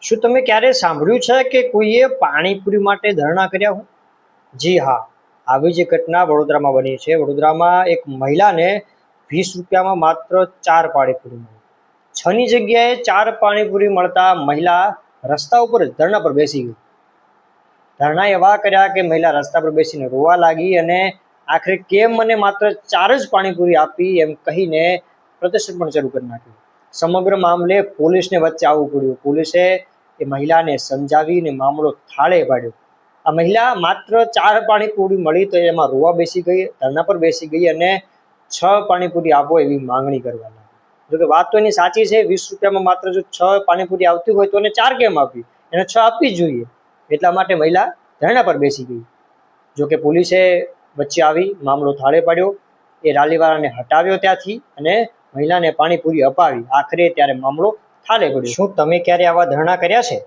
શું તમે ક્યારે સાંભળ્યું છે કે કોઈએ પાણીપુરી માટે ધરણા કર્યા હોય? જી હા, આવી જ ઘટના વડોદરામાં બની છે. વડોદરામાં એક મહિલાને 20 રૂપિયામાં માત્ર 4 પાણીપુરી મળી. 6ની જગ્યાએ 4 પાણીપુરી મળતા મહિલા રસ્તા ઉપર જ ધરણા પર બેસી ગઈ. ધરણા એવા કર્યા કે મહિલા રસ્તા પર બેસીને રોવા લાગી અને આખરે કેમ મને માત્ર 4 જ પાણીપુરી આપી એમ કહીને પ્રદર્શન પણ શરૂ કરી નાખ્યું. સમગ્ર મામલે પોલીસને વચ્ચે આવવું પડ્યું. પોલીસે એ મહિલાને સમજાવીને મામલો થાળે પાડ્યો. આ મહિલા માત્ર 4 પાણીપુરી મળી તો એમાં રોવા બેસી ગઈ, ધરણા પર બેસી ગઈ અને 6 પાણીપુરી આપો એવી માંગણી કરવા લાગી. જોકે વાત તો એની સાચી છે. 20 રૂપિયામાં માત્ર જો 6 પાણીપુરી આવતી હોય તો એને 4 કેમ આપી? એને 6 આપવી જ જોઈએ. એટલા માટે મહિલા ધરણા પર બેસી ગઈ. જોકે પોલીસે વચ્ચે આવી મામલો થાળે પાડ્યો. એ રાલીવાળાને હટાવ્યો ત્યાંથી અને મહિલાને પાણીપુરી અપાવી. આખરે ત્યારે મામલો થાળે પડ્યો. શું તમે ક્યારે આવા ધરણા કર્યા છે?